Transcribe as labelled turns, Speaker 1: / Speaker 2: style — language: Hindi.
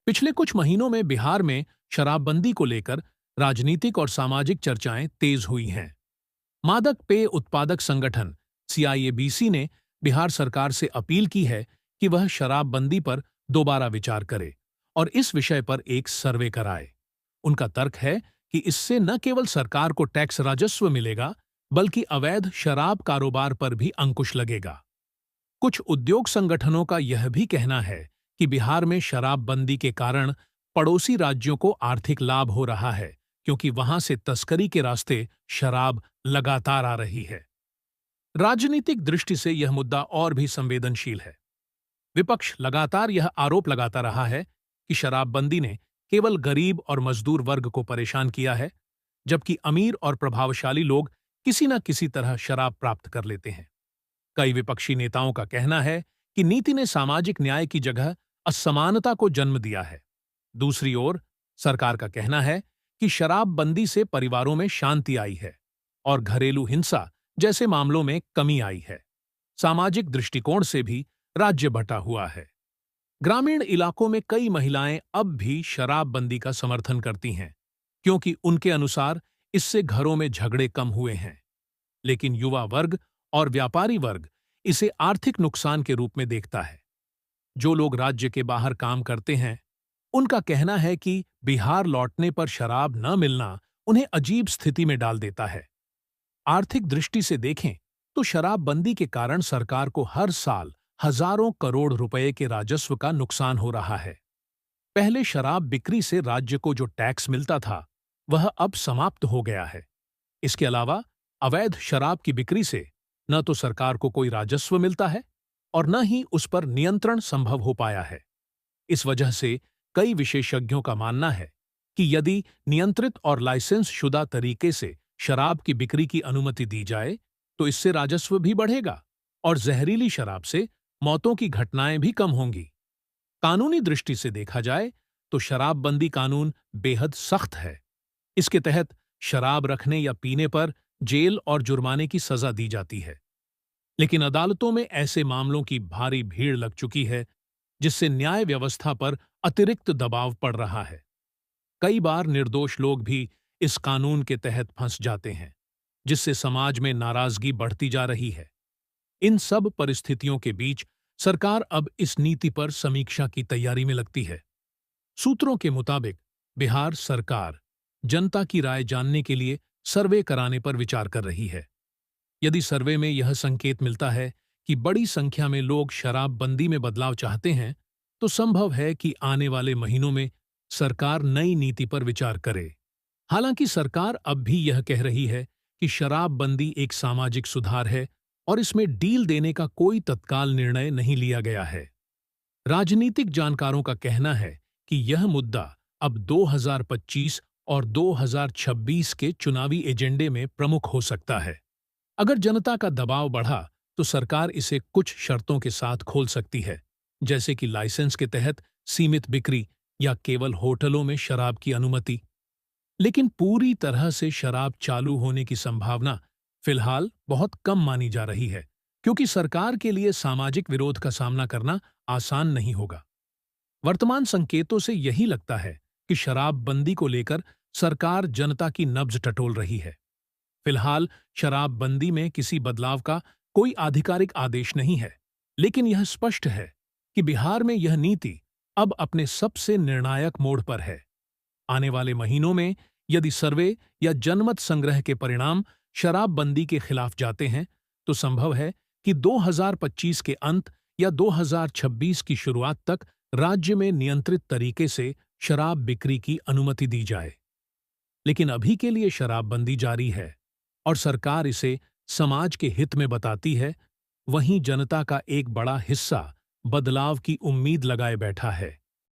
Speaker 1: पिछले कुछ महीनों में बिहार में शराबबंदी को लेकर राजनीतिक और सामाजिक चर्चाएं तेज हुई हैं। मादक पेय उत्पादक संगठन सीआईएबीसी ने बिहार सरकार से अपील की है कि वह शराबबंदी पर दोबारा विचार करे और इस विषय पर एक सर्वे कराए। उनका तर्क है कि इससे न केवल सरकार को टैक्स राजस्व मिलेगा, बल्कि अवैध शराब कारोबार पर भी अंकुश लगेगा। कुछ उद्योग संगठनों का यह भी कहना है कि बिहार में शराबबंदी के कारण पड़ोसी राज्यों को आर्थिक लाभ हो रहा है, क्योंकि वहां से तस्करी के रास्ते शराब लगातार आ रही है। राजनीतिक दृष्टि से यह मुद्दा और भी संवेदनशील है। विपक्ष लगातार यह आरोप लगाता रहा है कि शराबबंदी ने केवल गरीब और मजदूर वर्ग को परेशान किया है, जबकि अमीर और प्रभावशाली लोग किसी न किसी तरह शराब प्राप्त कर लेते हैं। कई विपक्षी नेताओं का कहना है कि नीति ने सामाजिक न्याय की जगह असमानता को जन्म दिया है। दूसरी ओर सरकार का कहना है कि शराबबंदी से परिवारों में शांति आई है और घरेलू हिंसा जैसे मामलों में कमी आई है। सामाजिक दृष्टिकोण से भी राज्य बंटा हुआ है। ग्रामीण इलाकों में कई महिलाएं अब भी शराबबंदी का समर्थन करती हैं, क्योंकि उनके अनुसार इससे घरों में झगड़े कम हुए हैं। लेकिन युवा वर्ग और व्यापारी वर्ग इसे आर्थिक नुकसान के रूप में देखता है। जो लोग राज्य के बाहर काम करते हैं, उनका कहना है कि बिहार लौटने पर शराब न मिलना उन्हें अजीब स्थिति में डाल देता है। आर्थिक दृष्टि से देखें तो शराबबंदी के कारण सरकार को हर साल हजारों करोड़ रुपए के राजस्व का नुकसान हो रहा है। पहले शराब बिक्री से राज्य को जो टैक्स मिलता था, वह अब समाप्त हो गया है। इसके अलावा अवैध शराब की बिक्री से न तो सरकार को कोई राजस्व मिलता है और न ही उस पर नियंत्रण संभव हो पाया है। इस वजह से कई विशेषज्ञों का मानना है कि यदि नियंत्रित और लाइसेंस शुदा तरीके से शराब की बिक्री की अनुमति दी जाए, तो इससे राजस्व भी बढ़ेगा और जहरीली शराब से मौतों की घटनाएं भी कम होंगी। कानूनी दृष्टि से देखा जाए तो शराबबंदी कानून बेहद सख्त है। इसके तहत शराब रखने या पीने पर जेल और जुर्माने की सजा दी जाती है। लेकिन अदालतों में ऐसे मामलों की भारी भीड़ लग चुकी है, जिससे न्याय व्यवस्था पर अतिरिक्त दबाव पड़ रहा है। कई बार निर्दोष लोग भी इस कानून के तहत फंस जाते हैं, जिससे समाज में नाराजगी बढ़ती जा रही है। इन सब परिस्थितियों के बीच सरकार अब इस नीति पर समीक्षा की तैयारी में लगती है। सूत्रों के मुताबिक बिहार सरकार जनता की राय जानने के लिए सर्वे कराने पर विचार कर रही है। यदि सर्वे में यह संकेत मिलता है कि बड़ी संख्या में लोग शराबबंदी में बदलाव चाहते हैं, तो संभव है कि आने वाले महीनों में सरकार नई नीति पर विचार करे। हालांकि सरकार अब भी यह कह रही है कि शराबबंदी एक सामाजिक सुधार है और इसमें डील देने का कोई तत्काल निर्णय नहीं लिया गया है। राजनीतिक जानकारों का कहना है कि यह मुद्दा अब 2025 और 2026 के चुनावी एजेंडे में प्रमुख हो सकता है। अगर जनता का दबाव बढ़ा तो सरकार इसे कुछ शर्तों के साथ खोल सकती है, जैसे कि लाइसेंस के तहत सीमित बिक्री या केवल होटलों में शराब की अनुमति। लेकिन पूरी तरह से शराब चालू होने की संभावना फिलहाल बहुत कम मानी जा रही है, क्योंकि सरकार के लिए सामाजिक विरोध का सामना करना आसान नहीं होगा। वर्तमान संकेतों से यही लगता है कि शराबबंदी को लेकर सरकार जनता की नब्ज टटोल रही है। फिलहाल शराबबंदी में किसी बदलाव का कोई आधिकारिक आदेश नहीं है, लेकिन यह स्पष्ट है कि बिहार में यह नीति अब अपने सबसे निर्णायक मोड़ पर है। आने वाले महीनों में यदि सर्वे या जनमत संग्रह के परिणाम शराबबंदी के खिलाफ जाते हैं, तो संभव है कि 2025 के अंत या 2026 की शुरुआत तक राज्य में नियंत्रित तरीके से शराब बिक्री की अनुमति दी जाए। लेकिन अभी के लिए शराबबंदी जारी है और सरकार इसे समाज के हित में बताती है। वहीं जनता का एक बड़ा हिस्सा बदलाव की उम्मीद लगाए बैठा है।